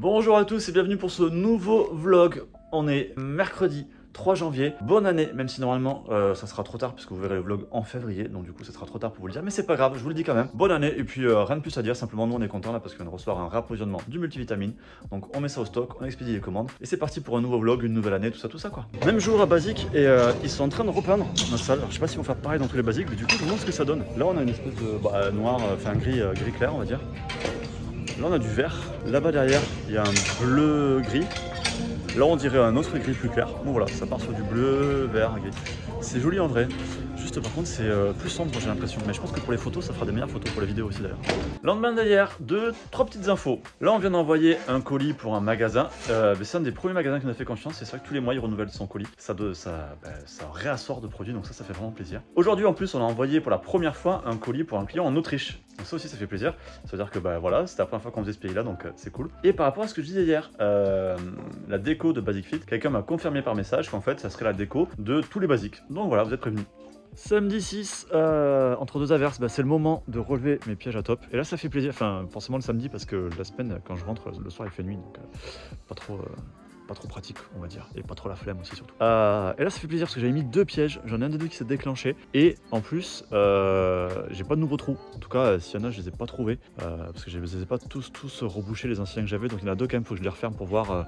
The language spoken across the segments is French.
Bonjour à tous et bienvenue pour ce nouveau vlog. On est mercredi 3 janvier. Bonne année, même si normalement ça sera trop tard parce que vous verrez le vlog en février. Donc du coup ça sera trop tard pour vous le dire. Mais c'est pas grave, je vous le dis quand même. Bonne année et puis rien de plus à dire. Simplement nous on est content là parce qu'on vient de recevoir un réapprovisionnement du multivitamine. Donc on met ça au stock, on expédie les commandes. Et c'est parti pour un nouveau vlog, une nouvelle année, tout ça quoi. Même jour à Basique et ils sont en train de repeindre notre salle. Alors, je sais pas si vont faire pareil dans tous les Basiques, mais du coup je vous montre ce que ça donne. Là on a une espèce de noir, enfin gris clair on va dire. Là on a du vert, là-bas derrière il y a un bleu gris. Là on dirait un autre gris plus clair. Bon voilà, ça part sur du bleu, vert, gris. C'est joli en vrai. Juste par contre c'est plus sombre j'ai l'impression. Mais je pense que pour les photos ça fera des meilleures photos pour les vidéos aussi d'ailleurs. Lendemain d'hier, trois petites infos. Là on vient d'envoyer un colis pour un magasin. C'est un des premiers magasins qui nous a fait confiance. C'est vrai que tous les mois il renouvelle son colis. Ça réassort de produits donc ça fait vraiment plaisir. Aujourd'hui en plus on a envoyé pour la première fois un colis pour un client en Autriche. Donc ça aussi ça fait plaisir. Ça veut dire que voilà, c'était la première fois qu'on faisait ce pays là donc c'est cool. Et par rapport à ce que je disais hier, la déco de Basic Fit, quelqu'un m'a confirmé par message qu'en fait ça serait la déco de tous les basiques. Donc voilà, vous êtes prévenus. Samedi 6, entre deux averses, c'est le moment de relever mes pièges à top. Et là ça fait plaisir, enfin forcément le samedi parce que la semaine quand je rentre le soir il fait nuit donc pas trop pratique on va dire, et pas trop la flemme aussi surtout. Et là ça fait plaisir parce que j'avais mis deux pièges, j'en ai un des deux qui s'est déclenché et en plus j'ai pas de nouveaux trous. En tout cas s'il y en a je les ai pas trouvés parce que je les ai pas tous rebouchés les anciens que j'avais, donc il y en a deux quand même, faut que je les referme pour voir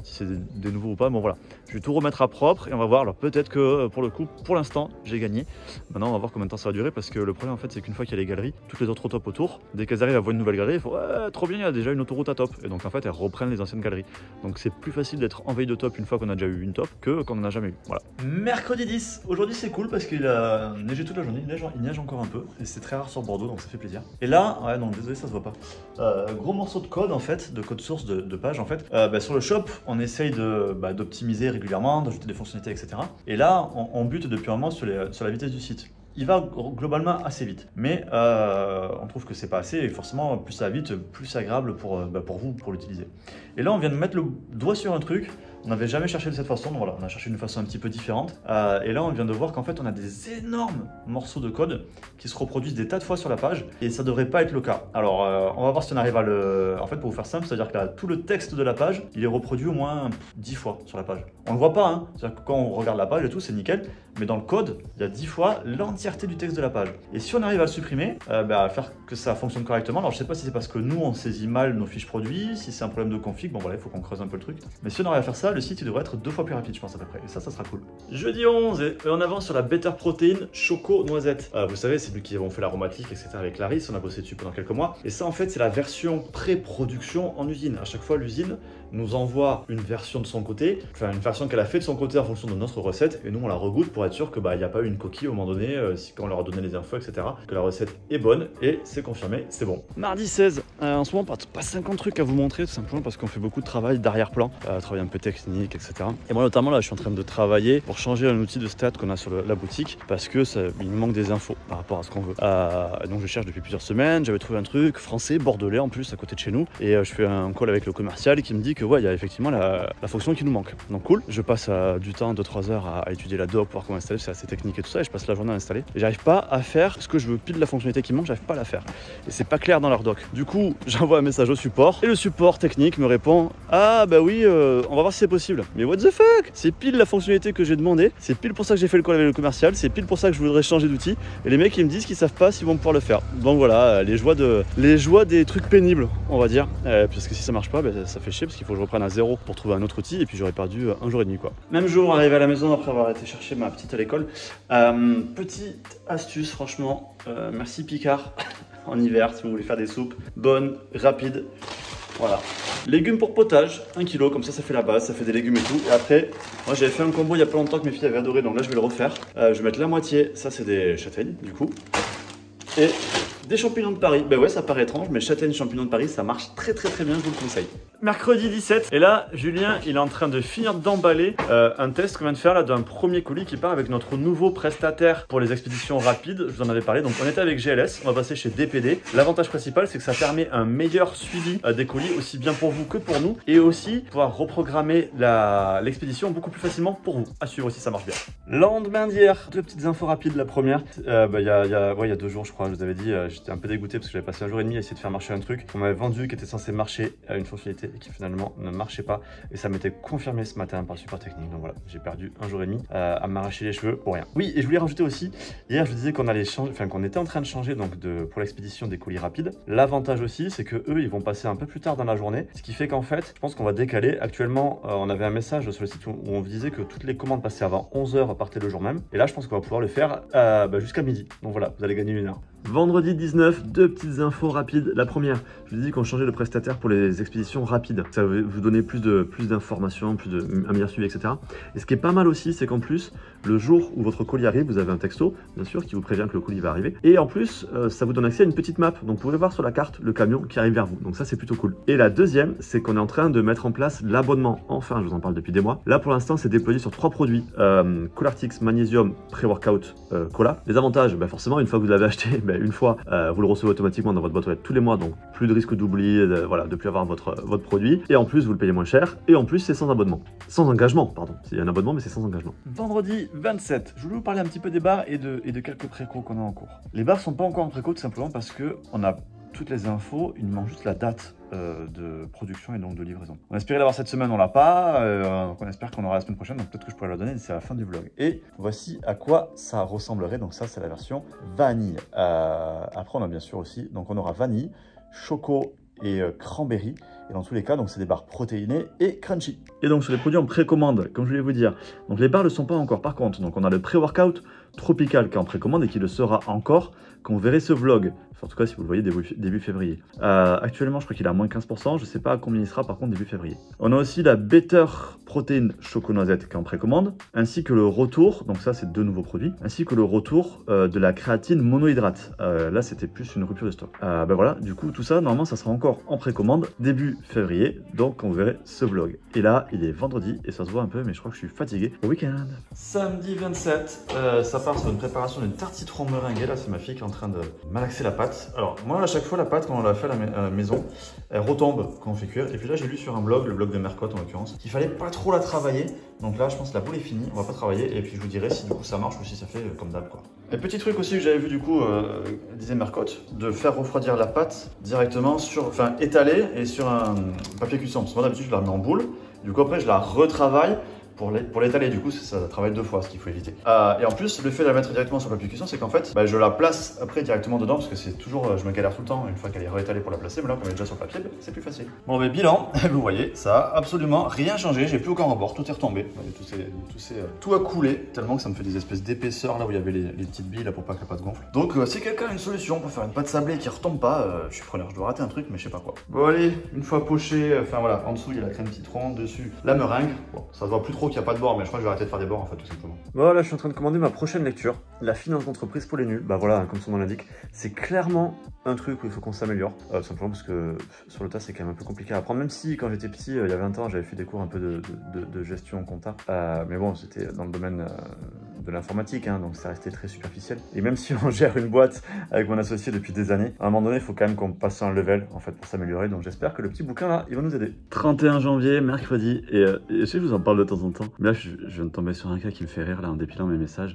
si c'est des nouveaux ou pas. Bon voilà, je vais tout remettre à propre et on va voir. Alors peut-être que pour le coup pour l'instant j'ai gagné. Maintenant on va voir combien de temps ça va durer parce que le problème en fait c'est qu'une fois qu'il y a les galeries, toutes les autres top autour, dès qu'elles arrivent à voir une nouvelle galerie, il faut ouais, trop bien, il y a déjà une autoroute à top et donc en fait elles reprennent les anciennes galeries. Donc c'est plus facile d'être en veille de top une fois qu'on a déjà eu une top que quand on n'en a jamais eu. Voilà. Mercredi 10, aujourd'hui c'est cool parce qu'il a neigé toute la journée, il neige encore un peu et c'est très rare sur Bordeaux donc ça fait plaisir. Et là, ouais non désolé ça se voit pas. Gros morceau de code en fait, de code source de page en fait. Sur le shop on essaye d'optimiser régulièrement, d'ajouter des fonctionnalités etc. Et là on bute depuis un moment sur la vitesse du site. Il va globalement assez vite, mais on trouve que c'est pas assez et forcément plus ça va vite, plus c'est agréable pour vous, pour l'utiliser. Et là on vient de mettre le doigt sur un truc, on n'avait jamais cherché de cette façon, donc voilà, on a cherché d'une façon un petit peu différente. Et là on vient de voir qu'en fait on a des énormes morceaux de code qui se reproduisent des tas de fois sur la page et ça devrait pas être le cas. Alors on va voir si on arrive à le... En fait pour vous faire simple, c'est-à-dire que là, tout le texte de la page, il est reproduit au moins 10 fois sur la page. On le voit pas, hein, c'est-à-dire que quand on regarde la page et tout c'est nickel, mais dans le code, il y a 10 fois l'entièreté du texte de la page. Et si on arrive à le supprimer, à faire que ça fonctionne correctement, alors je sais pas si c'est parce que nous on saisit mal nos fiches produits, si c'est un problème de config, bon voilà, il faut qu'on creuse un peu le truc. Mais si on arrive à faire ça, le site il devrait être 2 fois plus rapide je pense à peu près, et ça sera cool. Jeudi 11, et on avance sur la Better Protein Choco Noisette. Vous savez, c'est lui qui avons fait l'aromatique, etc. avec Clarisse, on a bossé dessus pendant quelques mois. Et ça en fait c'est la version pré-production en usine. À chaque fois l'usine nous envoie une version de son côté, enfin une version qu'elle a fait de son côté en fonction de notre recette, et nous on la regoute pour être sûr que il n'y a pas eu une coquille au moment donné, quand on leur a donné les infos, etc. Que la recette est bonne, et c'est confirmé, c'est bon. Mardi 16, en ce moment pas 50 trucs à vous montrer, tout simplement parce qu'on fait beaucoup de travail d'arrière-plan, travail un peu technique, etc. Et moi notamment là je suis en train de travailler pour changer un outil de stat qu'on a sur la boutique, parce que il me manque des infos par rapport à ce qu'on veut. Donc je cherche depuis plusieurs semaines, j'avais trouvé un truc français, bordelais en plus, à côté de chez nous, et je fais un call avec le commercial qui me dit que ouais, il y a effectivement la fonction qui nous manque. Donc cool, je passe du temps, 2-3 heures à étudier la doc, pour voir comment installer, c'est assez technique et tout ça, et je passe la journée à installer. Et j'arrive pas à faire ce que je veux, pile la fonctionnalité qui me manque, j'arrive pas à la faire. Et c'est pas clair dans leur doc. Du coup, j'envoie un message au support, et le support technique me répond ah bah oui, on va voir si c'est possible. Mais what the fuck, c'est pile la fonctionnalité que j'ai demandé, c'est pile pour ça que j'ai fait le call avec le commercial, c'est pile pour ça que je voudrais changer d'outil. Et les mecs ils me disent qu'ils savent pas s'ils vont pouvoir le faire. Donc voilà, les joies des trucs pénibles, on va dire. Parce que si ça marche pas, ça fait chier parce qu'il faut que je reprenne à zéro pour trouver un autre outil, et puis j'aurais perdu un jour et demi quoi. Même jour, arrivé à la maison après avoir été chercher ma petite à l'école. Petite astuce franchement, merci Picard. En hiver si vous voulez faire des soupes bonnes, rapides. Voilà. Légumes pour potage, 1 kg, comme ça fait la base, ça fait des légumes et tout. Et après, moi j'avais fait un combo il y a pas longtemps que mes filles avaient adoré, donc là je vais le refaire. Je vais mettre la moitié, ça c'est des châtaignes du coup. Et des champignons de Paris. Ben ouais, ça paraît étrange, mais châtaigne champignons de Paris, ça marche très bien, je vous le conseille. Mercredi 17, et là, Julien, il est en train de finir d'emballer un test qu'on vient de faire là d'un premier colis qui part avec notre nouveau prestataire pour les expéditions rapides. Je vous en avais parlé, donc on était avec GLS, on va passer chez DPD. L'avantage principal, c'est que ça permet un meilleur suivi des colis, aussi bien pour vous que pour nous, et aussi pouvoir reprogrammer l'expédition beaucoup plus facilement pour vous. À suivre aussi, ça marche bien. Lendemain d'hier, deux petites infos rapides. La première, il y a 2 jours, je crois, je vous avais dit, j'étais un peu dégoûté parce que j'avais passé un jour et demi à essayer de faire marcher un truc qu'on m'avait vendu, qui était censé marcher à une fonctionnalité et qui finalement ne marchait pas. Et ça m'était confirmé ce matin par le support technique. Donc voilà, j'ai perdu un jour et demi à m'arracher les cheveux pour rien. Oui, et je voulais rajouter aussi, hier je vous disais qu'on allait changer, enfin qu'on était en train de changer donc pour l'expédition des colis rapides. L'avantage aussi, c'est que eux, ils vont passer un peu plus tard dans la journée, ce qui fait qu'en fait, je pense qu'on va décaler. Actuellement, on avait un message sur le site où on vous disait que toutes les commandes passaient avant 11 h partaient le jour même. Et là, je pense qu'on va pouvoir le faire jusqu'à midi. Donc voilà, vous allez gagner 1 heure. Vendredi 19, deux petites infos rapides. La première, je vous dis qu'on changeait de prestataire pour les expéditions rapides. Ça va vous donner plus d'informations, un meilleur suivi, etc. Et ce qui est pas mal aussi, c'est qu'en plus, le jour où votre colis arrive, vous avez un texto, bien sûr, qui vous prévient que le colis va arriver. Et en plus, ça vous donne accès à une petite map. Donc vous pouvez voir sur la carte le camion qui arrive vers vous. Donc ça, c'est plutôt cool. Et la deuxième, c'est qu'on est en train de mettre en place l'abonnement. Enfin, je vous en parle depuis des mois. Là, pour l'instant, c'est déployé sur 3 produits. Colartix, Magnesium, Pré-Workout, Cola. Les avantages, forcément, une fois que vous l'avez acheté, une fois, vous le recevez automatiquement dans votre boîte aux lettres tous les mois, donc plus de risque d'oublier, de plus avoir votre produit. Et en plus, vous le payez moins cher. Et en plus, c'est sans abonnement. Sans engagement, pardon. Il y a un abonnement, mais c'est sans engagement. Vendredi 27, je voulais vous parler un petit peu des bars et de quelques précos qu'on a en cours. Les bars sont pas encore en préco tout simplement parce que on a toutes les infos, il nous manque juste la date de production et donc de livraison. On espérait l'avoir cette semaine, on l'a pas, donc on espère qu'on aura la semaine prochaine, donc peut-être que je pourrai la donner d'ici à la fin du vlog. Et voici à quoi ça ressemblerait, donc ça c'est la version vanille. Après on a bien sûr aussi, donc on aura vanille, choco et cranberry. Et dans tous les cas, donc c'est des barres protéinées et crunchy. Et donc sur les produits en précommande, comme je voulais vous dire, donc les barres ne le sont pas encore. Par contre, donc on a le pré-workout tropical qui est en précommande et qui le sera encore quand vous verrez ce vlog. Enfin, en tout cas, si vous le voyez début février. Actuellement, je crois qu'il est à moins 15%. Je ne sais pas à combien il sera par contre début février. On a aussi la Better Protein Choco Noisette qui est en précommande, ainsi que le retour, donc ça c'est 2 nouveaux produits, ainsi que le retour de la créatine monohydrate. Là, c'était plus une rupture de stock. Voilà, du coup, tout ça, normalement, ça sera encore en précommande début février, donc quand vous verrez ce vlog. Et là, il est vendredi et ça se voit un peu, mais je crois que je suis fatigué au week-end. Samedi 27, ça part sur une préparation d'une tarte citron meringuée. Là, c'est ma fille qui est en train de malaxer la pâte. Alors, moi, à chaque fois, la pâte, quand on l'a fait à la maison, elle retombe quand on fait cuire. Et puis là, j'ai lu sur un blog, le blog de Mercotte en l'occurrence, qu'il fallait pas trop la travailler. Donc là, je pense que la boule est finie, on va pas travailler. Et puis, je vous dirai si du coup ça marche ou si ça fait comme d'hab, quoi. Et petit truc aussi que j'avais vu du coup, disait Mercotte, de faire refroidir la pâte directement sur, enfin étalée et sur un papier cuisson. Parce que moi d'habitude je la remets en boule, du coup après je la retravaille pour l'étaler, du coup ça travaille 2 fois, ce qu'il faut éviter. Et en plus, le fait de la mettre directement sur le papier cuisson, c'est qu'en fait, je la place après directement dedans, parce que c'est toujours, je me galère tout le temps, une fois qu'elle est réétalée pour la placer, mais là, comme elle est déjà sur le papier, c'est plus facile. Bon, bilan, vous voyez, ça a absolument rien changé, j'ai plus aucun rebord, tout est retombé, tout a coulé, tellement que ça me fait des espèces d'épaisseurs là où il y avait les petites billes là pour pas que la pâte gonfle. Donc, si quelqu'un a une solution pour faire une pâte sablée qui retombe pas, je suis preneur, je dois rater un truc, mais je sais pas quoi. Bon, allez, une fois poché, enfin voilà, en dessous il y a la crème citron, dessus la meringue, bon, ça se voit plus trop qu'il n'y a pas de bord, mais je crois que je vais arrêter de faire des bords en fait, tout simplement. Voilà, je suis en train de commander ma prochaine lecture, la finance d'entreprise pour les nuls. Voilà, comme son nom l'indique, c'est clairement un truc où il faut qu'on s'améliore, simplement parce que sur le tas c'est quand même un peu compliqué à apprendre, même si quand j'étais petit, il y a 20 ans, j'avais fait des cours un peu de gestion compta, mais bon, c'était dans le domaine de l'informatique, hein, donc ça restait très superficiel. Et même si on gère une boîte avec mon associé depuis des années, à un moment donné, il faut quand même qu'on passe un level en fait pour s'améliorer, donc j'espère que le petit bouquin là, il va nous aider. 31 janvier, mercredi, et je sais que je vous en parle de temps en temps, mais là je viens de tomber sur un cas qui me fait rire là en dépilant mes messages.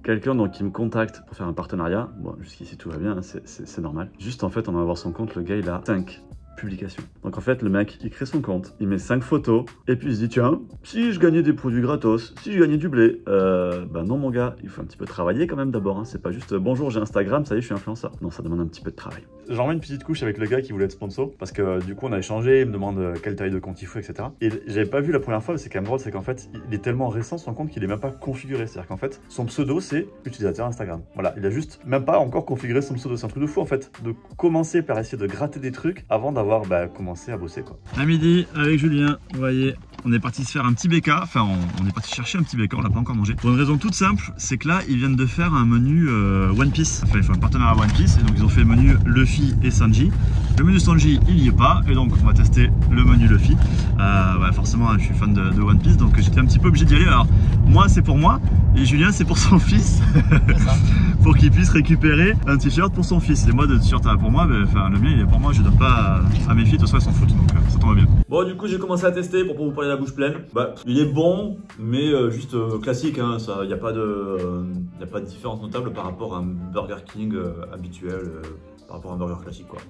Quelqu'un donc qui me contacte pour faire un partenariat. Bon, jusqu'ici tout va bien, hein, c'est normal. Juste en fait, on va voir son compte, le gars il a 5 publications. Donc en fait, le mec, il crée son compte, il met 5 photos, et puis il se dit, tiens, si je gagnais des produits gratos, si je gagnais du blé, non mon gars, il faut un petit peu travailler quand même d'abord, hein. C'est pas juste, bonjour, j'ai Instagram, ça y est, je suis influenceur. Non, ça demande un petit peu de travail. J'en remets une petite couche avec le gars qui voulait être sponsor, parce que du coup, on a échangé, il me demande quelle taille de compte il faut, etc. Et j'avais pas vu la première fois, mais c'est quand même drôle, c'est qu'en fait, il est tellement récent son compte qu'il est même pas configuré. C'est-à-dire qu'en fait, son pseudo, c'est utilisateur Instagram. Voilà, il a juste même pas encore configuré son pseudo. C'est un truc de fou en fait, de commencer par essayer de gratter des trucs avant d'avoir commencé à bosser quoi. À midi, avec Julien, vous voyez, on est parti se faire un petit BK, enfin on est parti chercher un petit BK, on l'a pas encore mangé. Pour une raison toute simple, c'est que là, ils viennent de faire un menu One Piece. Enfin, ils font un partenariat One Piece, et donc ils ont fait le menu Luffy et Sanji. Le menu Sanji, il y est pas, et donc on va tester le menu Luffy. Forcément, je suis fan de One Piece, donc j'étais un petit peu obligé d'y aller. Alors, moi, c'est pour moi, et Julien, c'est pour son fils. Pour qu'il puisse récupérer un t-shirt pour son fils. Et moi, de t-shirt pour moi, le mien, il est pour moi, je donne pas à mes filles, de toute façon, elles s'en foutent, donc ça tombe bien. Bon, du coup, j'ai commencé à tester pour vous parler la bouche pleine. Bah, il est bon, mais juste classique, hein. Il n'y a pas de différence notable par rapport à un Burger King habituel, par rapport à un burger classique, quoi.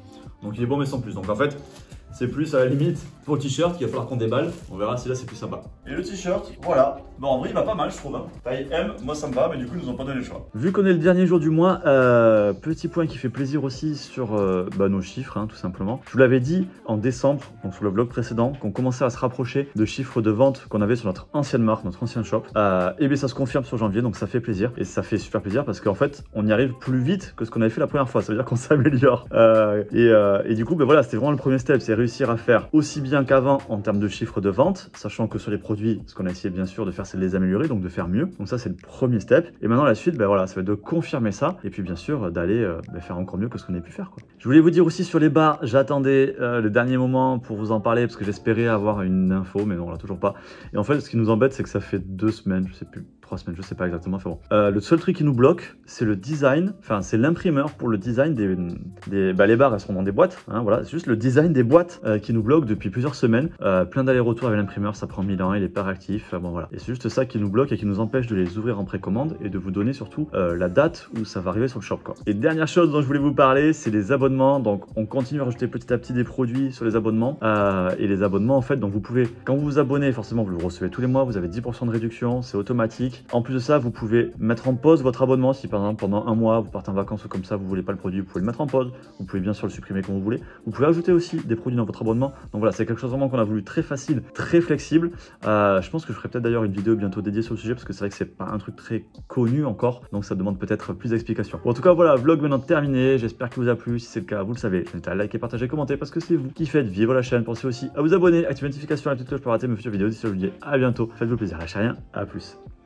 Donc, il est bon, mais sans plus. Donc, en fait, c'est plus à la limite pour le t-shirt qu'il va falloir qu'on déballe. On verra si là c'est plus sympa. Et le t-shirt, voilà. Bon, en vrai, il va pas mal, je trouve. Hein. Taille M, moi ça me va, mais du coup, ils nous ont pas donné le choix. Vu qu'on est le dernier jour du mois, petit point qui fait plaisir aussi sur nos chiffres, hein, tout simplement. Je vous l'avais dit en décembre, donc sur le vlog précédent, qu'on commençait à se rapprocher de chiffres de vente qu'on avait sur notre ancienne marque, notre ancien shop. Et bien, ça se confirme sur janvier, donc ça fait plaisir. Et ça fait super plaisir parce qu'en fait, on y arrive plus vite que ce qu'on avait fait la première fois. Ça veut dire qu'on s'améliore. Et du coup, ben voilà, c'était vraiment le premier step, c'est réussir à faire aussi bien qu'avant en termes de chiffre de vente, sachant que sur les produits, ce qu'on a essayé bien sûr de faire, c'est de les améliorer, donc de faire mieux. Donc ça, c'est le premier step. Et maintenant, la suite, ben voilà, ça va être de confirmer ça et puis bien sûr d'aller faire encore mieux que ce qu'on a pu faire, quoi. Je voulais vous dire aussi sur les bars, j'attendais le dernier moment pour vous en parler parce que j'espérais avoir une info, mais non, on l'a toujours pas. Et en fait, ce qui nous embête, c'est que ça fait 2 semaines, je sais plus, 3 semaines, je sais pas exactement. Enfin bon. Le seul truc qui nous bloque, c'est le design, enfin c'est l'imprimeur pour le design les bars, elles seront dans des boîtes, hein, voilà, c'est juste le design des boîtes qui nous bloque depuis plusieurs semaines. Plein d'allers-retours avec l'imprimeur, ça prend 1000 ans, il est pas réactif. Bon voilà. Et c'est juste ça qui nous bloque et qui nous empêche de les ouvrir en précommande et de vous donner surtout la date où ça va arriver sur le shop, quoi. Et dernière chose dont je voulais vous parler, c'est les abonnements. Donc on continue à rajouter petit à petit des produits sur les abonnements. Et les abonnements en fait, donc vous pouvez, quand vous vous abonnez, forcément vous le recevez tous les mois, vous avez 10% de réduction, c'est automatique. En plus de ça, vous pouvez mettre en pause votre abonnement si par exemple pendant un mois vous partez en vacances ou comme ça, vous voulez pas le produit, vous pouvez le mettre en pause. Vous pouvez bien sûr le supprimer comme vous voulez. Vous pouvez ajouter aussi des produits dans votre abonnement. Donc voilà, c'est quelque chose vraiment qu'on a voulu très facile, très flexible. Je pense que je ferai peut-être d'ailleurs une vidéo bientôt dédiée sur le sujet parce que c'est vrai que c'est pas un truc très connu encore, donc ça demande peut-être plus d'explications. Bon, en tout cas, voilà, vlog maintenant terminé. J'espère qu'il vous a plu. Si c'est le cas, vous le savez, n'hésitez pas à liker, partager, commenter parce que c'est vous qui faites vivre la chaîne. Pensez aussi à vous abonner, activer la notification, la petite cloche pour rater mes futures vidéos. D'ici là, je vous dis à bientôt. Faites-vous plaisir, lâchez rien. À plus.